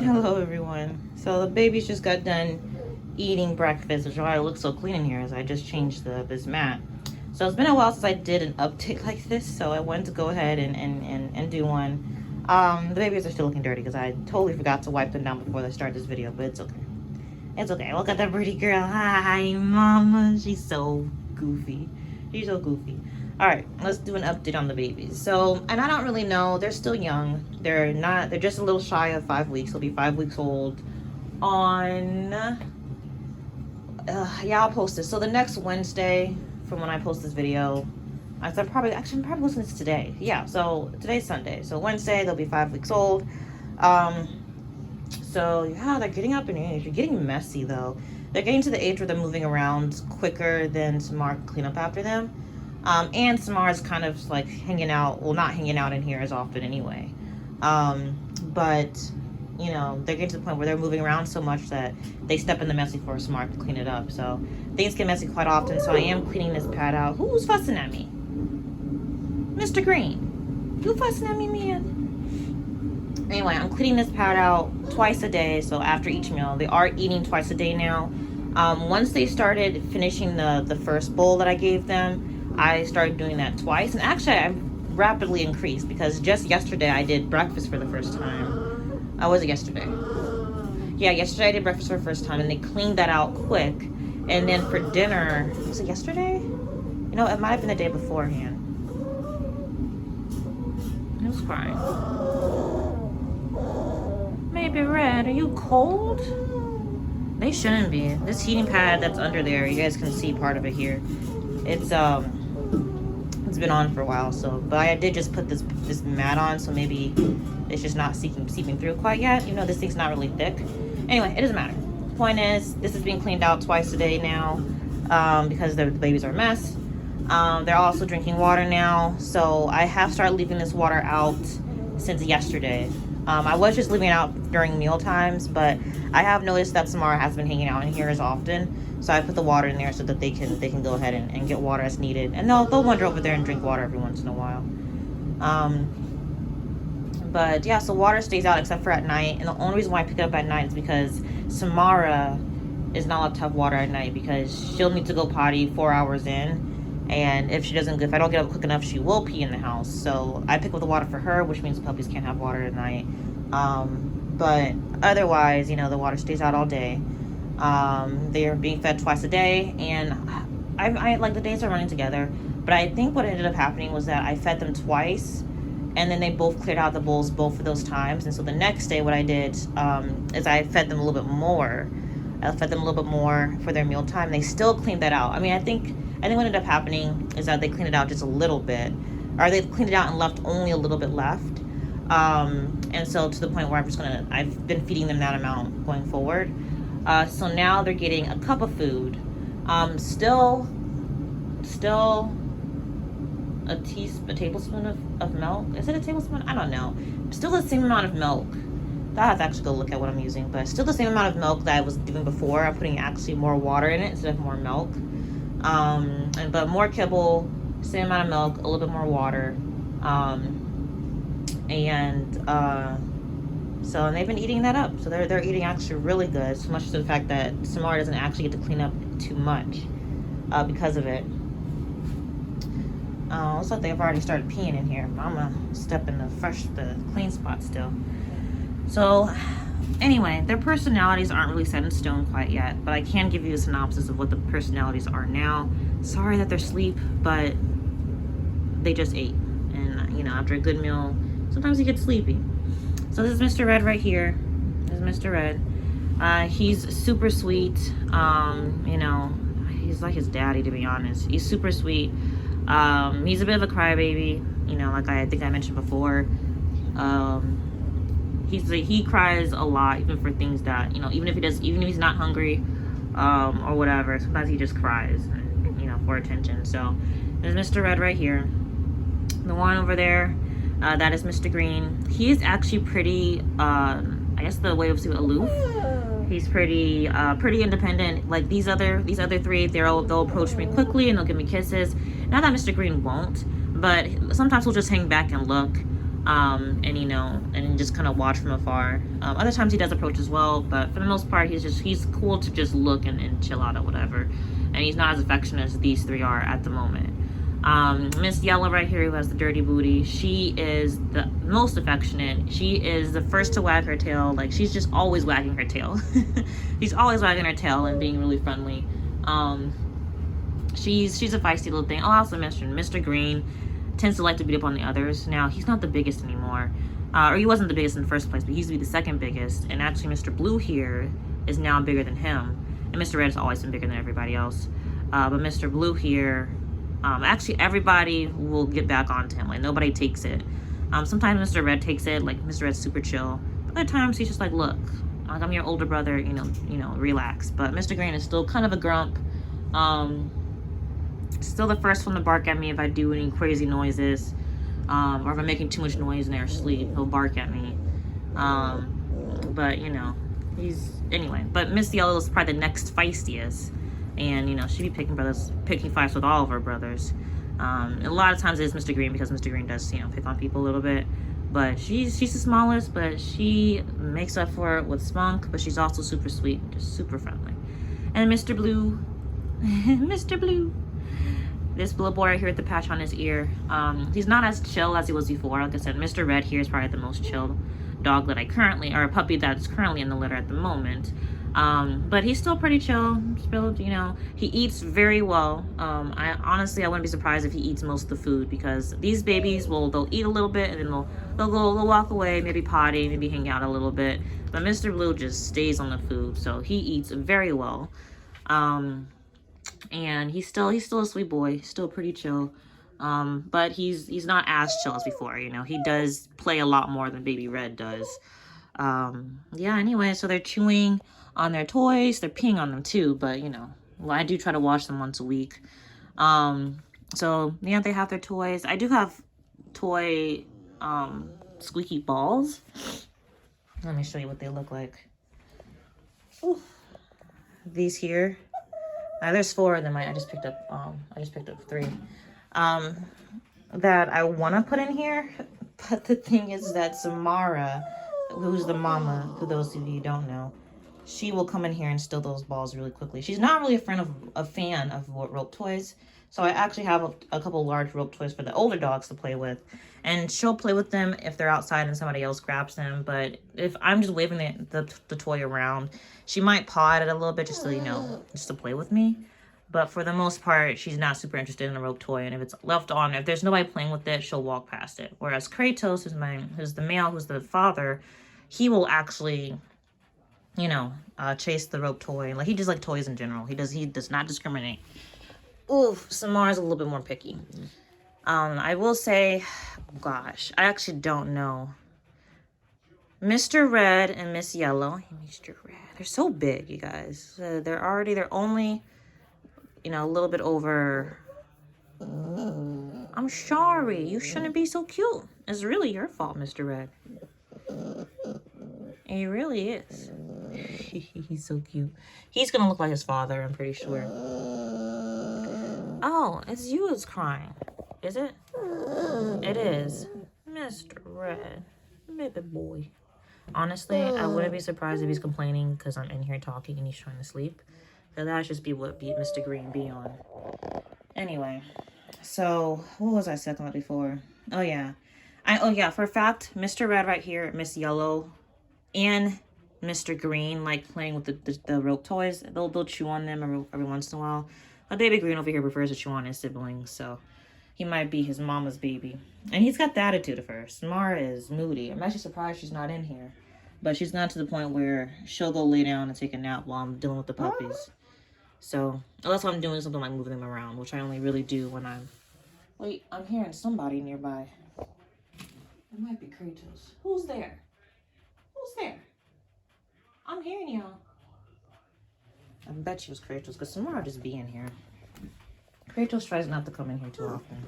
Hello everyone. So the babies just got done eating breakfast, which is why it looks so clean in here, as I just changed this mat. So it's been a while since I did an uptick like this, so I wanted to go ahead and do one. The babies are still looking dirty because I totally forgot to wipe them down before they start this video, but it's okay. It's okay. Look at that pretty girl. Hi, mama. She's so goofy. She's so goofy. All right, let's do an update on the babies. So, and I don't really know, they're still young. They're just a little shy of 5 weeks. They'll be 5 weeks old on, yeah, I'll post this. So the next Wednesday from when I post this video, I'm probably posting this today. Yeah, so today's Sunday. So Wednesday, they'll be 5 weeks old. So yeah, they're getting up in age. They're getting messy though. They're getting to the age where they're moving around quicker than Samar can clean up after them. And Samar's kind of like hanging out, well, not hanging out in here as often anyway. But, you know, they're getting to the point where they're moving around so much that they step in the mess before Samar can clean it up. So things get messy quite often. So I am cleaning this pad out. Who's fussing at me? Mr. Green. You fussing at me, man? Anyway, I'm cleaning this pad out twice a day. So after each meal, they are eating twice a day now. Once they started finishing the first bowl that I gave them, I started doing that twice, and actually I've rapidly increased because just yesterday I did breakfast for the first time. Was it yesterday? Yeah, yesterday I did breakfast for the first time, and they cleaned that out quick. And then for dinner, was it yesterday? You know, it might have been the day beforehand. It was fine. Maybe Red, are you cold? They shouldn't be. This heating pad that's under there, you guys can see part of it here. It's been on for a while, so, but I did just put this mat on, so maybe it's just not seeping through quite yet, even though this thing's not really thick. Anyway, it doesn't matter. Point is, this is being cleaned out twice a day now, because the babies are a mess. They're also drinking water now, so I have started leaving this water out since yesterday. I was just leaving it out during meal times, but I have noticed that Samara has been hanging out in here as often. So I put the water in there so that they can go ahead and get water as needed. And they'll wander over there and drink water every once in a while. But yeah, so water stays out except for at night. And the only reason why I pick it up at night is because Samara is not allowed to have water at night because she'll need to go potty 4 hours in. And if I don't get up quick enough, she will pee in the house. So I pick up the water for her, which means puppies can't have water at night. But otherwise, you know, the water stays out all day. They are being fed twice a day, and I like the days are running together, but I think what ended up happening was that I fed them twice, and then they both cleared out the bowls both of those times. And so the next day what I did is I fed them a little bit more. I fed them a little bit more for their meal time. They still cleaned that out. I mean, I think what ended up happening is that they cleaned it out just a little bit, or they cleaned it out and left only a little bit left. And so to the point where I've been feeding them that amount going forward. So now they're getting a cup of food. Still a tablespoon of milk. Is it a tablespoon? I don't know. Still the same amount of milk. I have to actually go look at what I'm using, but still the same amount of milk that I was doing before. I'm putting actually more water in it instead of more milk. But more kibble, same amount of milk, a little bit more water. So they've been eating that up. So they're eating actually really good, so much to the fact that Samara doesn't actually get to clean up too much because of it. Looks like they've already started peeing in here. I'm gonna step in the clean spot still. So anyway, their personalities aren't really set in stone quite yet, but I can give you a synopsis of what the personalities are now. Sorry that they're asleep, but they just ate. And, you know, after a good meal, sometimes you get sleepy. So this is Mr. Red right here. This is Mr. Red. He's super sweet. You know, he's like his daddy, to be honest. He's super sweet. He's a bit of a crybaby. You know, like I think I mentioned before. He cries a lot, even for things that, you know, even if he's not hungry, or whatever. Sometimes he just cries, you know, for attention. So there's Mr. Red right here. The one over there. That is Mr. Green. He is actually pretty, I guess the way of saying aloof. He's pretty independent. Like these other three, they'll approach me quickly and they'll give me kisses. Not that Mr. Green won't, but sometimes he'll just hang back and look. And you know, and just kind of watch from afar. Other times he does approach as well, but for the most part, he's cool to just look and chill out or whatever. And he's not as affectionate as these three are at the moment. Miss Yellow right here, who has the dirty booty, she is the most affectionate. She is the first to wag her tail. Like, she's just always wagging her tail. She's always wagging her tail and being really friendly. She's a feisty little thing. Oh, I also mentioned Mr. Green tends to like to beat up on the others. Now, he's not the biggest anymore. Or he wasn't the biggest in the first place, but he used to be the second biggest. And actually, Mr. Blue here is now bigger than him. And Mr. Red has always been bigger than everybody else. But Mr. Blue here, actually, everybody will get back onto him. Like, nobody takes it. Sometimes Mr. Red takes it. Like, Mr. Red's super chill. But other times, he's just like, look, like, I'm your older brother, you know, relax. But Mr. Green is still kind of a grump. Still the first one to bark at me if I do any crazy noises, or if I'm making too much noise in their sleep, he'll bark at me. But you know, anyway. But Miss Yellow is probably the next feistiest, and you know, she be picking fights with all of her brothers. A lot of times it is Mr. Green, because Mr. Green does, you know, pick on people a little bit. But she's the smallest, but she makes up for it with spunk. But she's also super sweet, just super friendly. And Mr. Blue, Mr. Blue. This little boy right here with the patch on his ear, he's not as chill as he was before. Like I said, Mr. Red here is probably the most chill dog that or a puppy that's currently in the litter at the moment. But he's still pretty chill. Still, you know, he eats very well. I wouldn't be surprised if he eats most of the food, because these babies they'll eat a little bit and then they'll walk away, maybe potty, maybe hang out a little bit. But Mr. Blue just stays on the food, so he eats very well. And he's still a sweet boy, still pretty chill. But he's not as chill as before, you know. He does play a lot more than Baby Red does. Yeah, anyway, so they're chewing on their toys. They're peeing on them too, but you know, well, I do try to wash them once a week. So yeah, they have their toys. I do have toy squeaky balls. Let me show you what they look like. Ooh. These here. There's 4 of them. I just picked up 3 that I want to put in here, but the thing is that Samara, who's the mama, for those of you who don't know, she will come in here and steal those balls really quickly. She's not really a fan of rope toys, so I actually have a couple large rope toys for the older dogs to play with, and she'll play with them if they're outside and somebody else grabs them. But if I'm just waving the toy around, she might paw at it a little bit just to, you know, just to play with me. But for the most part, she's not super interested in a rope toy, and if it's left on, if there's nobody playing with it, she'll walk past it. Whereas Kratos, who's the male, who's the father, he will actually, you know, chase the rope toy. Like, he just like toys in general. He does not discriminate. Oof, Samara's a little bit more picky. I will say, gosh, I actually don't know. Mr. Red and Miss Yellow. Mr. Red. They're so big, you guys. They're only, you know, a little bit over. I'm sorry. You shouldn't be so cute. It's really your fault, Mr. Red. He really is. He's so cute. He's gonna look like his father, I'm pretty sure. Oh, it's you who's crying. Is it? It is. Mr. Red. Baby boy. Honestly, I wouldn't be surprised if he's complaining because I'm in here talking and he's trying to sleep. So that should just be what Mr. Green be on. Anyway, so what was I saying before? Oh yeah. For a fact, Mr. Red right here, Miss Yellow, and Mr. Green like playing with the rope toys. They'll chew on them every once in a while. But Baby Green over here prefers to chew on his siblings, so he might be his mama's baby. And he's got the attitude of her. Samara is moody. I'm actually surprised she's not in here. But she's not to the point where she'll go lay down and take a nap while I'm dealing with the puppies. So, unless I'm doing something like moving them around, which I only really do when I'm... Wait, I'm hearing somebody nearby. It might be Kratos. Who's there? Who's there? I'm hearing y'all. I bet she was Kratos, because Samara just be in here. Kratos tries not to come in here too often.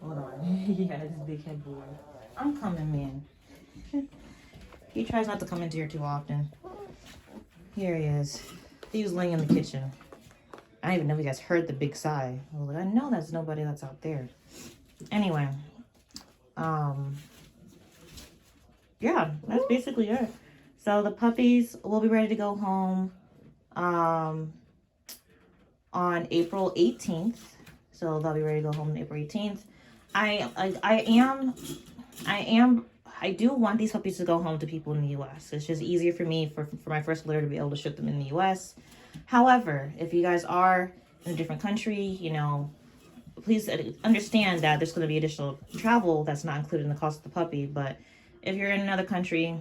Hold on. Yeah, this big head boy. I'm coming in. He tries not to come into here too often. Here he is. He was laying in the kitchen. I don't even know if you guys heard the big sigh. I was like, I know that's nobody that's out there. Anyway. yeah, that's basically it. So the puppies will be ready to go home on April 18th. So they'll be ready to go home on April 18th. I do want these puppies to go home to people in the U.S. It's just easier for me for my first litter to be able to ship them in the U.S. However, if you guys are in a different country, you know, please understand that there's going to be additional travel that's not included in the cost of the puppy. But if you're in another country,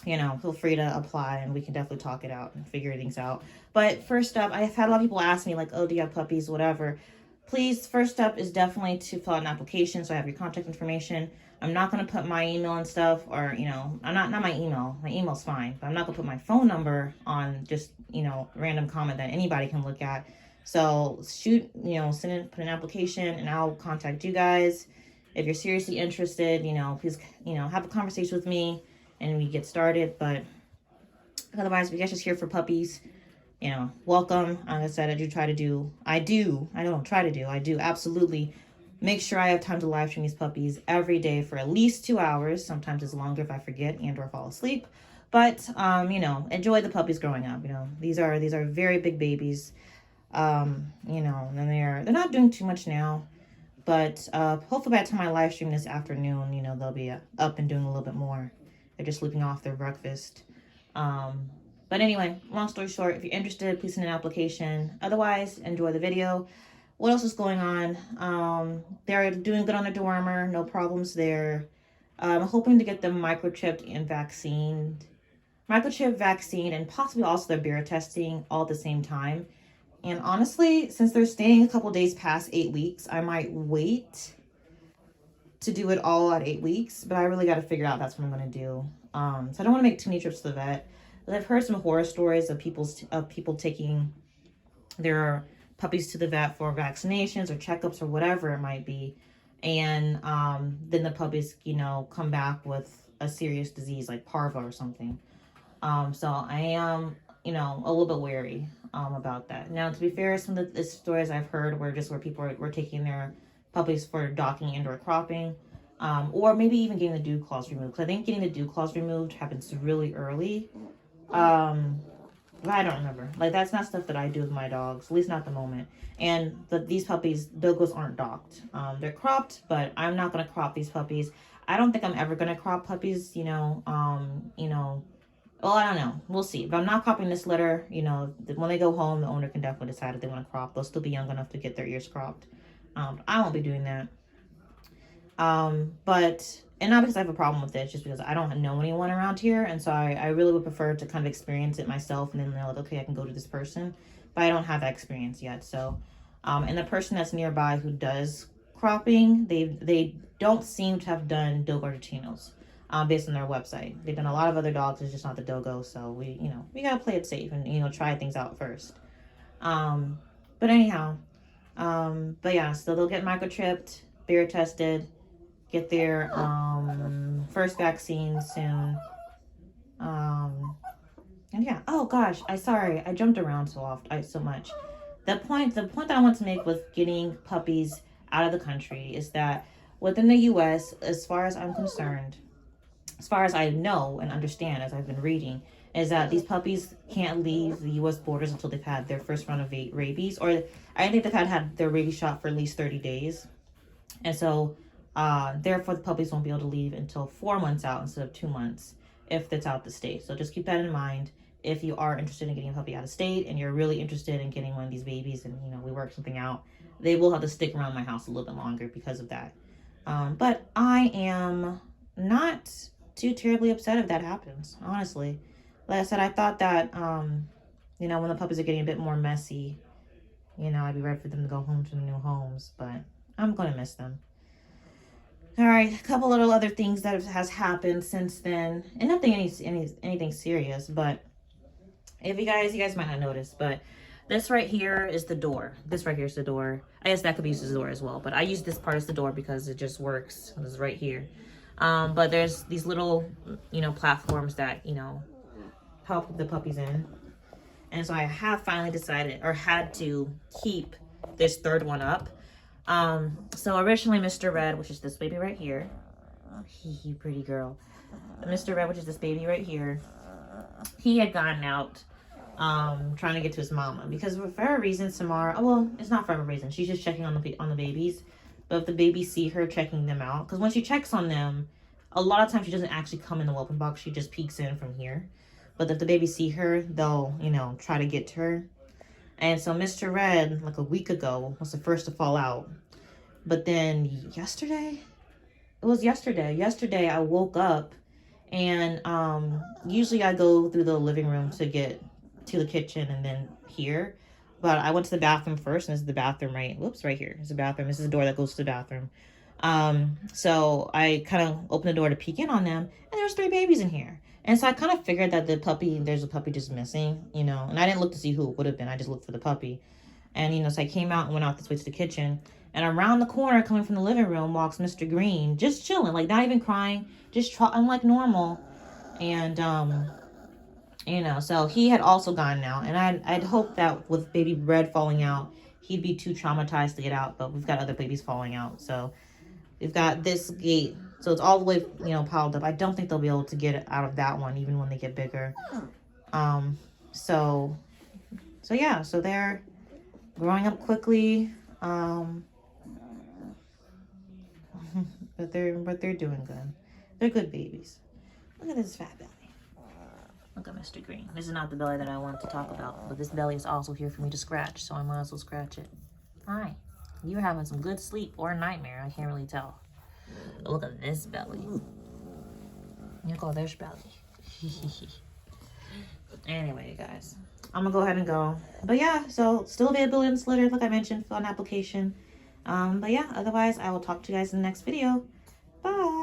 you know, feel free to apply and we can definitely talk it out and figure things out. But first up, I've had a lot of people ask me, like, oh, do you have puppies, whatever. Please, first up is definitely to fill out an application so I have your contact information. I'm not going to put my email and stuff, or, you know, I'm not my email. My email's fine, but I'm not going to put my phone number on just, you know, random comment that anybody can look at. So shoot, you know, put an application and I'll contact you guys. If you're seriously interested, you know, please, you know, have a conversation with me and we get started. But otherwise, we guys just here for puppies. You know, welcome. Like I said, I do absolutely make sure I have time to live stream these puppies every day for at least 2 hours. Sometimes it's longer if I forget and or fall asleep. But you know, enjoy the puppies growing up. You know, these are very big babies. You know, and they're not doing too much now. But hopefully by the time I live stream this afternoon, you know, they'll be up and doing a little bit more. They're just sleeping off their breakfast. But anyway, long story short, if you're interested, please send an application. Otherwise, enjoy the video. What else is going on? They're doing good on their dewormer. No problems there. I'm hoping to get them microchipped and vaccinated. Microchip, vaccine, and possibly also their beer testing all at the same time. And honestly, since they're staying a couple days past 8 weeks, I might wait to do it all at 8 weeks. But I really got to figure out that's what I'm going to do. So I don't want to make too many trips to the vet. But I've heard some horror stories of people taking their puppies to the vet for vaccinations or checkups or whatever it might be. And then the puppies, you know, come back with a serious disease like parvo or something. So I am, you know, a little bit wary about that. Now, to be fair, some of the stories I've heard were people were taking their puppies for docking and or cropping, or maybe even getting the dew claws removed. Because I think getting the dew claws removed happens really early. But I don't remember. Like, that's not stuff that I do with my dogs, at least not at the moment. And these puppies, Dogos, aren't docked. They're cropped, but I'm not going to crop these puppies. I don't think I'm ever going to crop puppies, you know, well, I don't know. We'll see. But I'm not cropping this litter. You know, when they go home, the owner can definitely decide if they want to crop. They'll still be young enough to get their ears cropped. I won't be doing that. And not because I have a problem with it, just because I don't know anyone around here. And so I really would prefer to kind of experience it myself and then know, like, okay, I can go to this person. But I don't have that experience yet. So, and the person that's nearby who does cropping, they don't seem to have done Dogo Argentinos. Based on their website. They've done a lot of other dogs, it's just not the Dogo, so we gotta play it safe and, you know, try things out first. But anyhow, but yeah, so they'll get microchipped, beer tested, get their first vaccine soon. And yeah, oh gosh, I jumped around so much. The point that I want to make with getting puppies out of the country is that within the US, as far as I'm concerned, as far as I know and understand, as I've been reading, is that these puppies can't leave the U.S. borders until they've had their first round of rabies, or I think they've had their rabies shot for at least 30 days. And so, therefore, the puppies won't be able to leave until 4 months out instead of 2 months if that's out the state. So just keep that in mind. If you are interested in getting a puppy out of state and you're really interested in getting one of these babies and, you know, we work something out, they will have to stick around my house a little bit longer because of that. But I am not too terribly upset if that happens, honestly. Like I said, I thought that, you know, when the puppies are getting a bit more messy, you know, I'd be ready for them to go home to the new homes, but I'm going to miss them. All right, a couple little other things that has happened since then, and nothing anything serious, but if you guys might not notice, but this right here is the door. This right here is the door. I guess that could be used as a door as well, but I use this part as the door because it just works. This is right here. But there's these little, you know, platforms that, you know, help the puppies in. And so I have finally decided, or had to, keep this third one up. So originally Mr. Red, which is this baby right here, You pretty girl. Mr. Red, which is this baby right here, he had gotten out trying to get to his mama because for a reason Samara, well, it's not for a reason, she's just checking on the babies. But if the babies see her checking them out, because when she checks on them, a lot of times she doesn't actually come in the whelping box, she just peeks in from here. But if the babies see her, they'll, you know, try to get to her. And so Mr. Red, like a week ago, was the first to fall out. But then yesterday I woke up and usually I go through the living room to get to the kitchen and then here. But I went to the bathroom first, and this is the bathroom right here. It's the bathroom. This is the door that goes to the bathroom. So I kind of opened the door to peek in on them, and there was 3 babies in here. And so I kind of figured that there's a puppy just missing, you know. And I didn't look to see who it would have been. I just looked for the puppy. And, you know, so I came out and went out this way to the kitchen. And around the corner, coming from the living room, walks Mr. Green, just chilling, like not even crying, just trotting like normal. And, you know, so he had also gone out. And I'd hoped that with baby Red falling out, he'd be too traumatized to get out. But we've got other babies falling out. So we've got this gate. So it's all the way, you know, piled up. I don't think they'll be able to get out of that one, even when they get bigger. So yeah, so they're growing up quickly. But they're doing good. They're good babies. Look at this fat belly. Look at Mr. Green. This is not the belly that I wanted to talk about, but this belly is also here for me to scratch, so I might as well scratch it. Hi. You were having some good sleep or a nightmare. I can't really tell. But look at this belly. Look at this belly. Anyway, guys, I'm gonna go ahead and go. But yeah, so still available in this litter, like I mentioned, fill an application. But yeah, otherwise I will talk to you guys in the next video. Bye.